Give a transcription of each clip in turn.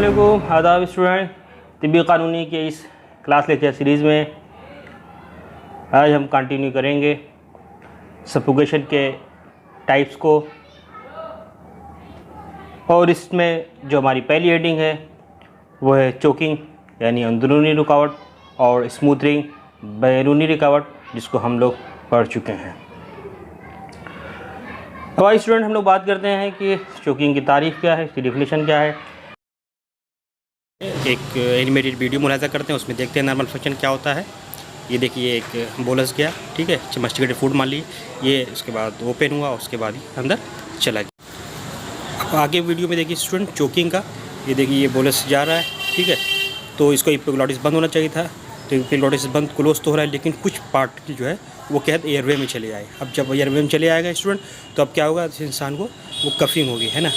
अस्सलामुअलैकुम आदाब स्टूडेंट। तिब्बी क़ानूनी के इस क्लास लेक्चर सीरीज़ में आज हम कंटिन्यू करेंगे सफोकेशन के टाइप्स को। और इसमें जो हमारी पहली हेडिंग है वो है चोकिंग यानी अंदरूनी रुकावट, और स्मूथरिंग बैरूनी रुकावट, जिसको हम लोग पढ़ चुके हैं। तो आज स्टूडेंट हम लोग बात करते हैं कि चोकिंग की तारीफ़ क्या है, इसकी डेफिनेशन क्या है। एक एनिमेटेड वीडियो मुलाज़ा करते हैं, उसमें देखते हैं नॉर्मल फंक्शन क्या होता है। ये देखिए एक बोलस गया, ठीक है, मस्टिकेटेड फूड मान ली, ये उसके बाद ओपन हुआ, उसके बाद ही अंदर चला गया। अब आगे वीडियो में देखिए स्टूडेंट चोकिंग का, ये देखिए ये बोलस जा रहा है, ठीक है, तो इसको एपिग्लॉटिस बंद होना चाहिए था, तो एपिग्लॉटिस बंद क्लोज तो हो रहा है, लेकिन कुछ पार्ट की जो है वो क्या है एयरवे में चले आए। अब जब एयरवे में चले आएगा स्टूडेंट, तो अब क्या होगा, इंसान को वो कफिंग होगी, है ना,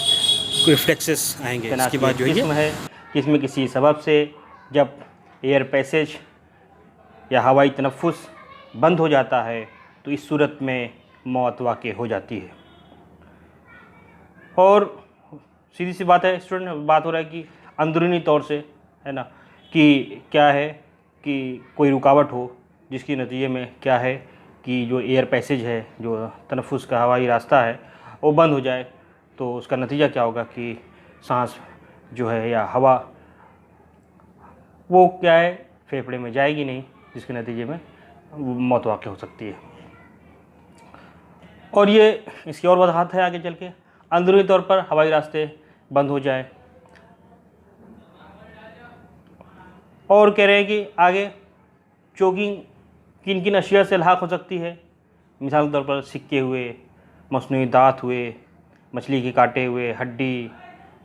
रिफ्लेक्सेस आएंगे। इसके बाद जो है इसमें किसी सबब से जब एयर पैसेज या हवाई तनफ़ुस बंद हो जाता है तो इस सूरत में मौत वाक़ई हो जाती है। और सीधी सी बात है स्टूडेंट, बात हो रहा है कि अंदरूनी तौर से, है ना, कि क्या है कि कोई रुकावट हो जिसकी नतीजे में क्या है कि जो एयर पैसेज है, जो तनफ़ुस का हवाई रास्ता है, वो बंद हो जाए, तो उसका नतीजा क्या होगा कि सांस जो है या हवा वो क्या है फेफड़े में जाएगी नहीं, जिसके नतीजे में मौत वाक़ई हो सकती है। और ये इसकी और वजाहत है आगे चल के, अंदरूनी तौर पर हवाई रास्ते बंद हो जाए। और कह रहे हैं कि आगे चोकिंग किन किन अशिया से लाक हो सकती है। मिसाल के तौर पर सिक्के हुए, मसनूई दांत हुए, मछली के काटे हुए, हड्डी,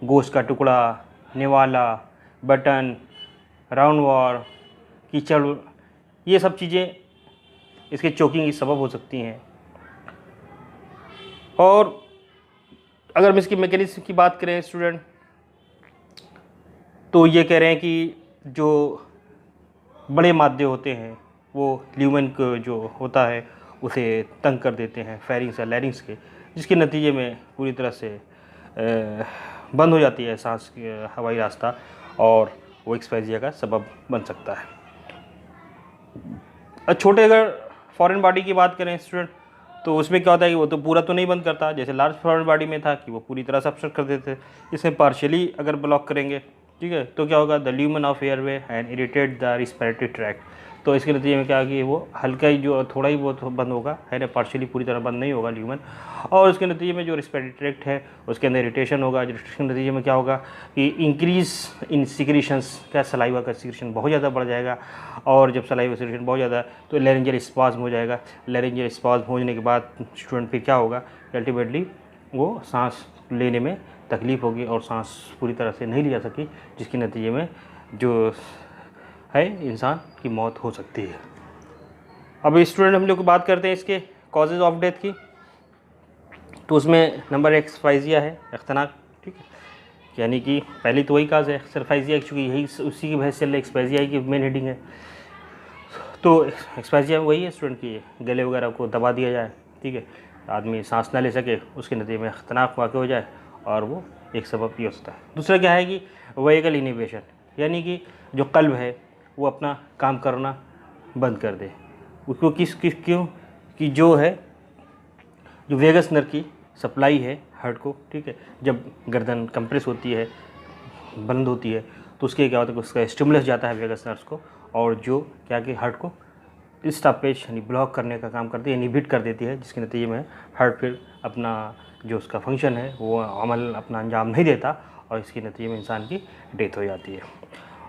गोश्त का टुकड़ा, निवाला, बटन, राउंड वॉर, कीचड़, ये सब चीज़ें इसके चोकिंग की सबब हो सकती हैं। और अगर हम इसकी मैकेनिज्म की बात करें स्टूडेंट, तो ये कह रहे हैं कि जो बड़े मादे होते हैं वो ल्यूमेन को जो होता है उसे तंग कर देते हैं, फेरिंग्स या लैरिंग्स के, जिसके नतीजे में पूरी तरह से बंद हो जाती है सांस हवाई रास्ता, और वो एक्सपेजिया का सबब बन सकता है। छोटे अगर फॉरेन बॉडी की बात करें स्टूडेंट, तो उसमें क्या होता है कि वो तो पूरा तो नहीं बंद करता, जैसे लार्ज फॉरेन बॉडी में था कि वो पूरी तरह से ऑब्स्ट्रक्ट कर देते। इसमें पार्शियली अगर ब्लॉक करेंगे, ठीक है, तो क्या होगा, the lumen of airway and irritate the respiratory tract, तो इसके नतीजे में क्या कि वो हल्का ही जो थोड़ा ही बहुत बंद होगा, है ना, पार्शियली पूरी तरह बंद नहीं होगा ल्यूमेन, और उसके नतीजे में जो रिस्पिरेटरी ट्रैक्ट है उसके अंदर इरिटेशन होगा, जिसके नतीजे में क्या होगा कि इंक्रीज़ इन सिक्रीशंस, क्या सलाइवा का सिक्रीशन बहुत ज़्यादा बढ़ जाएगा, और जब सलाइवा सिक्रीशन बहुत ज़्यादा तो लैरिंजियल स्पाज्म हो जाएगा। लैरिंजियल स्पाज्म होने के बाद स्टूडेंट पे क्या होगा, अल्टीमेटली वो सांस लेने में तकलीफ़ होगी और सांस पूरी तरह से नहीं ली जा सकी, जिसके नतीजे में जो है इंसान की मौत हो सकती है। अब स्टूडेंट हम लोग बात करते हैं इसके कॉजेज़ ऑफ डेथ की, तो उसमें नंबर एक एक्सफाइजिया है, अख्तनाक, ठीक है, यानी कि पहली तो वही काज है एक्सफाइजिया, क्योंकि यही उसी की वजह से एक्सफाइजिया की मेन हेडिंग है। तो एक्सफाइजिया वही है स्टूडेंट की गले वगैरह को दबा दिया जाए, ठीक है, आदमी सांस ना ले सके, उसके नतीजे में अख्तनाक वाक़ई हो जाए, और वो एक सबब ये होता है। दूसरा क्या है कि वेगल इनिबिशन, यानी कि जो कल्ब है वो अपना काम करना बंद कर दे। उसको क्यों कि जो है जो वेगस नर्व की सप्लाई है हार्ट को, ठीक है, जब गर्दन कंप्रेस होती है, बंद होती है, तो उसके क्या होता है कि उसका स्टिमुलस जाता है वेगस नर्व्स को, और जो क्या कि हार्ट को स्टॉपेज यानी ब्लॉक करने का काम करती है, इनहिबिट कर देती है, जिसके नतीजे में हार्ट फिर अपना जो उसका फंक्शन है वो अमल अपना अंजाम नहीं देता, और इसके नतीजे में इंसान की डेथ हो जाती है।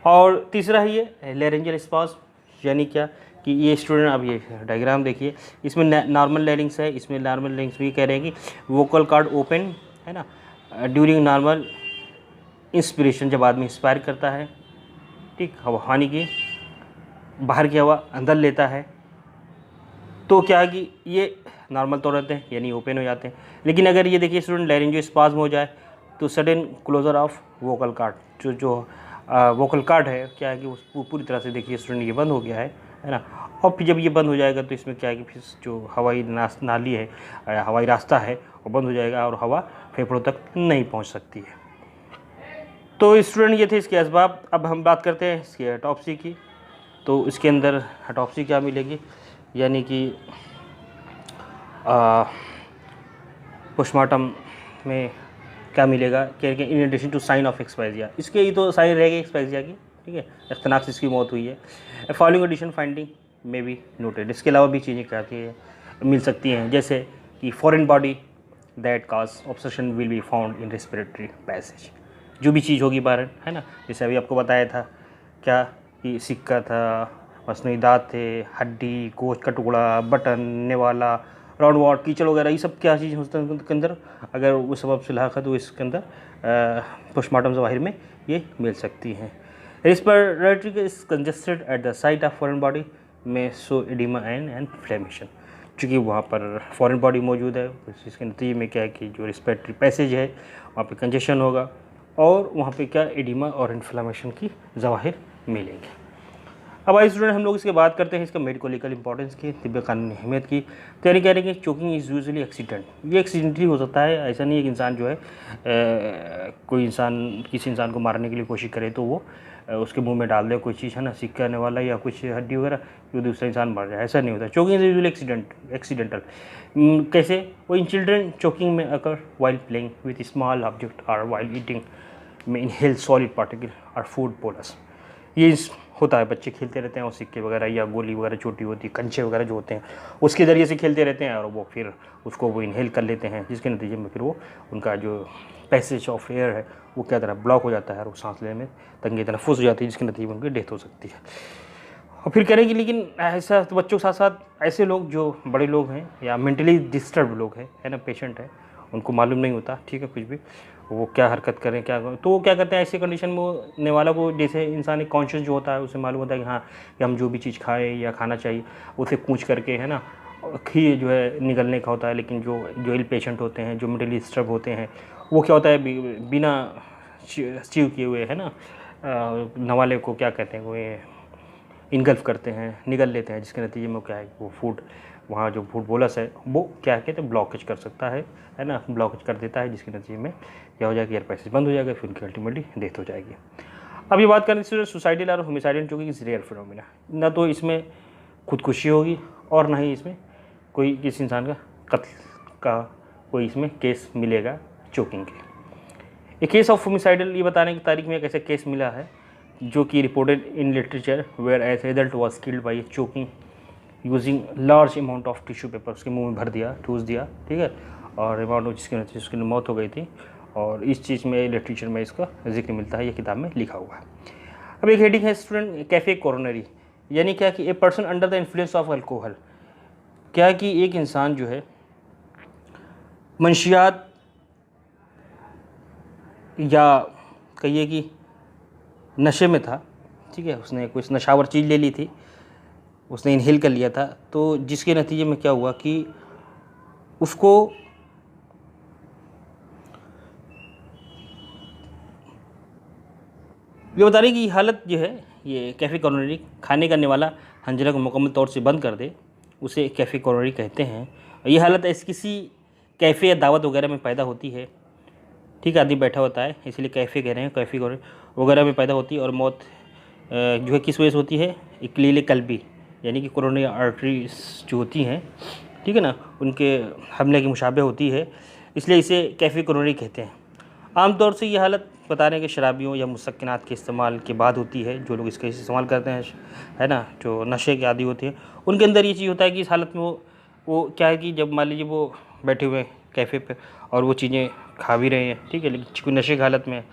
और तीसरा ही है लैरिंजियल स्पाज्म, यानी क्या कि ये स्टूडेंट, अब ये डायग्राम देखिए, इसमें नॉर्मल लैरिंग्स है, इसमें नॉर्मल लैरिंग्स भी कह रहे हैं कि वोकल कॉर्ड ओपन, है ना, ड्यूरिंग नॉर्मल इंस्पिरेशन, जब आदमी इंस्पायर करता है, ठीक, हवा यानी कि बाहर की हवा अंदर लेता है, तो क्या कि ये नॉर्मल तो रहते हैं यानी ओपन हो जाते हैं। लेकिन अगर ये देखिए स्टूडेंट लैरिंजियो स्पाज्म हो जाए तो sudden closure of vocal cord, जो वोकल कॉर्ड है क्या है कि वो पूरी तरह से देखिए स्टूडेंट ये बंद हो गया है ना। और फिर जब ये बंद हो जाएगा तो इसमें क्या है कि फिर जो हवाई नाली है, हवाई रास्ता है, वो बंद हो जाएगा और हवा फेफड़ों तक नहीं पहुंच सकती है। तो स्टूडेंट ये थे इसके असबाब। अब हम बात करते हैं इसके ऑटोप्सी की। तो इसके अंदर ऑटोप्सी क्या मिलेगी, यानी कि पोस्टमार्टम में क्या मिलेगा कि in addition to sign of एक्सपाइजिया, इसके ही तो साइन रहेगी एक्सपाइजिया की, ठीक है, इख्तनाक से इसकी मौत हुई है। फॉलोइंग एडिशन फाइंडिंग में भी नोटेड, इसके अलावा भी चीज़ें क्या है मिल सकती हैं, जैसे कि foreign body that cause obsession will be found in respiratory passage, जो भी चीज़ होगी बाहर, है ना, जैसे अभी आपको बताया था क्या कि सिक्का था, मसनूई दांत थे, हड्डी, गोश्त का टुकड़ा, बटन, नेवाला, राउंड वाट, कीचड़ वगैरह, ये सब क्या चीज़ होता है उनके अंदर, अगर वो सबब से लाक है तो इसके अंदर पोस्टमार्टम ज़वाहिर में ये मिल सकती हैं। Respiratory is congested at the site of foreign body में सो एडिमा एंड इन्फ्लेमेशन, चूँकि वहाँ पर फॉरेन बॉडी मौजूद है, इसके नतीजे में क्या है कि जो रेस्पिरेटरी पैसेज है वहाँ पे कंजेशन होगा और वहाँ पे क्या एडिमा और इन्फ्लेमेशन की ज़वाहिर मिलेंगे। अब आइए स्टूडेंट हम लोग इसके बात करते हैं इसका मेडिको-लीगल इंपॉर्टेंस की, तिब्बी कानूनी अहमियत की। तो यानी कह रहे हैं कि चोकिंग इज़ यूजुअली एक्सीडेंट, ये एक्सीडेंटली हो सकता है, ऐसा नहीं है कि इंसान जो है कोई इंसान किसी इंसान को मारने के लिए कोशिश करे तो वो उसके मुंह में डाल दे कोई चीज़, है ना, सिक्का आने वाला या कुछ हड्डी वगैरह, जो दूसरा इंसान मर जाए, ऐसा नहीं होता। Choking is usually accidental. कैसे? वो इन चिल्ड्रन चोकिंग में occur while playing with small object और वाइल ईटिंग में इनहेल सॉलिड पार्टिकल और फूड बोलस, ये होता है, बच्चे खेलते रहते हैं और सिक्के वगैरह या गोली वगैरह छोटी होती है, कंचे वगैरह जो होते हैं उसके ज़रिए से खेलते रहते हैं और वो फिर उसको वो इनहेल कर लेते हैं, जिसके नतीजे में फिर वो उनका जो पैसेज ऑफ एयर है वो क्या तरह ब्लॉक हो जाता है और वो सांस लेने में तंगी तनफ्फुस हो जाती है, जिसके नतीजे में उनकी डेथ हो सकती है। और फिर करेंगे, लेकिन ऐसा तो बच्चों के साथ साथ ऐसे लोग जो बड़े लोग हैं या मेंटली डिस्टर्ब लोग हैं, है ना, पेशेंट है, उनको मालूम नहीं होता, ठीक है, कुछ भी वो क्या हरकत करें क्या करें, तो वो क्या करते हैं ऐसी कंडीशन में वो नेवाला को, जैसे इंसान एक कॉन्शियस जो होता है उसे मालूम होता है कि हाँ कि हम जो भी चीज़ खाएं या खाना चाहिए उसे पूछ करके, है ना, ही जो है निगलने का होता है। लेकिन जो इल पेशेंट होते हैं, जो मेंटली डिस्टर्ब होते हैं, वो क्या होता है बिना च्यू किए हुए, है ना, नवाले को क्या कहते हैं, वो इनगल्फ करते हैं, निगल लेते हैं, जिसके नतीजे में क्या है वो फूड, वहाँ जो फूड बोलस है वो क्या कहते हैं ब्लॉकेज कर सकता है ना, ब्लॉकेज कर देता है, जिसके नतीजे में क्या हो जाएगा, एयर पैसेज बंद हो जाएगा, फिर उनकी अल्टीमेटली डेथ हो जाएगी। अब ये बात करें सुसाइडल और होमिसाइडल, जो कि रेयर फिनोमिना, ना तो इसमें खुदकुशी होगी और ना ही इसमें कोई किसी इंसान का कत्ल का कोई इसमें केस मिलेगा चोकिंग के। ये केस ऑफ होमिसाइडल, ये बताने की तारीख में एक ऐसा केस मिला है जो कि reported in literature where as adult was killed by choking using large amount of tissue paper, उसके मुंह में भर दिया, ठूस दिया, ठीक है, और अमाउंट जिसके नतीजे उसकी मौत हो गई थी। और इस चीज़ में लिटरेचर में इसका जिक्र मिलता है, ये किताब में लिखा हुआ है। अब एक हेडिंग है स्टूडेंट कैफे कोरोनरी, यानी क्या कि a person under the influence of alcohol, क्या कि एक इंसान जो है मंशियात या कहिए कि नशे में था, ठीक है, उसने कुछ नशावर चीज़ ले ली थी, उसने इनहेल कर लिया था, तो जिसके नतीजे में क्या हुआ कि उसको ये बता रही कि हालत जो है ये कैफे कोरोनरी, खाने का नेवाला हंजरा को मुकम्मल तौर से बंद कर दे, उसे कैफे कोरोनरी कहते हैं। ये हालत ऐसी किसी कैफ़े या दावत वगैरह में पैदा होती है, ठीक है, आदमी बैठा होता है इसलिए कैफ़े कह रहे हैं, कैफे वगैरह में पैदा होती है और मौत जो है किस वजह से होती है, इक्लील कल्बी, यानी कि कोरोनरी आर्टरीज जो होती हैं, ठीक है ना, उनके हमले की मुशाबे होती है, इसलिए इसे कैफे कोरोनरी कहते हैं। आमतौर से ये हालत बता रहे हैं कि शराबियों या मुसक्किनात के इस्तेमाल के बाद होती है, जो लोग इसका इस्तेमाल करते हैं, है ना, जो नशे के आदी होते हैं, उनके अंदर ये चीज़ होता है कि इस हालत में वो क्या है कि जब मान लीजिए वो बैठे हुए हैं कैफ़े पे और वो चीज़ें खा भी रहे हैं, ठीक है, लेकिन कोई नशे की हालत में है,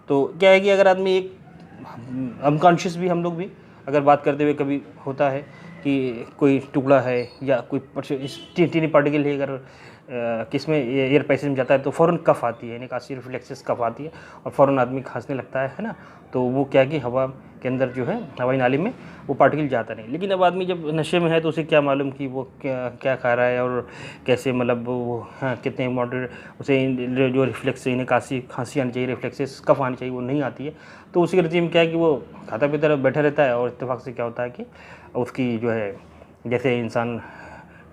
तो क्या है कि अगर आदमी एक अनकॉन्शियस भी, हम लोग भी अगर बात करते हुए कभी होता है कि कोई टुकड़ा है या कोई टीनी पार्टिकल है, अगर किस में एयर पैसेज में जाता है तो फ़ौरन कफ आती है, निकासी रिफ्लेक्सेस कफ आती है और फ़ौरन आदमी खांसने लगता है ना, तो वो क्या है कि हवा के अंदर जो है हवाई नाली में वो पार्टिकल जाता नहीं। लेकिन अब आदमी जब नशे में है तो उसे क्या मालूम कि वो क्या खा रहा है और कैसे, मतलब वो हाँ कितने मॉडरेट, उसे जो रिफ्लेक्स निकासी खांसी आनी चाहिए, रिफ्लेक्सेस कफ आनी चाहिए, वो नहीं आती है, तो उसी के में क्या है कि वो खाता पीता बैठा रहता है और इत्तेफाक से क्या होता है कि उसकी जो है, जैसे इंसान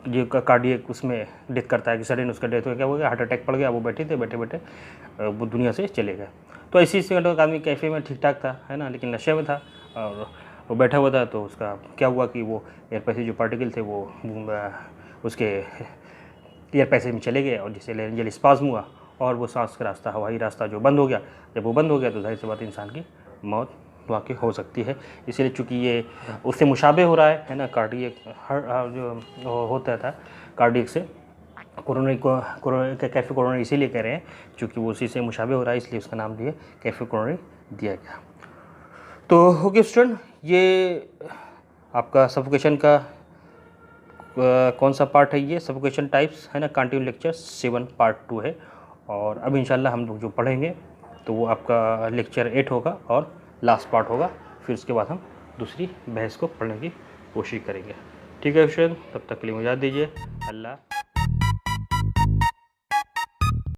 जो कार्डियक उसमें डेथ करता है कि सडन उसका डेथ हो गया, क्या हो गया, हार्ट अटैक पड़ गया, वो बैठे थे, बैठे बैठे वो दुनिया से चले गए। तो इसी से मतलब आदमी कैफ़े में ठीक ठाक था, है ना, लेकिन नशे में था और वो बैठा हुआ था। तो उसका क्या हुआ कि वो एयर पैसेज जो पार्टिकल थे वो उसके एयर पैसेज में चले गए और जिससे लेरेंजियल स्पाज्म हुआ और वो सांस का रास्ता, हवाई रास्ता जो बंद हो गया। जब वो बंद हो गया तो जाहिर सी बात इंसान की मौत वाकई हो सकती है। इसीलिए चूँकि ये उससे मुशाबे हो रहा है ना, कार्डियक जो होता था कार्डियक से कोरोनरी को कैफे कोरोनरी इसीलिए कह रहे हैं क्योंकि वो उसी से मुशाबे हो रहा है, इसलिए उसका नाम दिया कैफे कोरोनरी दिया गया। तो ओके स्टूडेंट, ये आपका सफोकेशन का कौन सा पार्ट है, ये सफोकेशन टाइप्स है ना, कंटिन्यू लेक्चर 7 पार्ट 2 है। और अब इंशाल्लाह हम लोग जो पढ़ेंगे तो वो आपका लेक्चर 8 होगा और लास्ट पार्ट होगा। फिर उसके बाद हम दूसरी बहस को पढ़ने की कोशिश करेंगे। ठीक है स्टूडेंट, तब तक के लिए मुझे इजाज़त दीजिए। अल्लाह।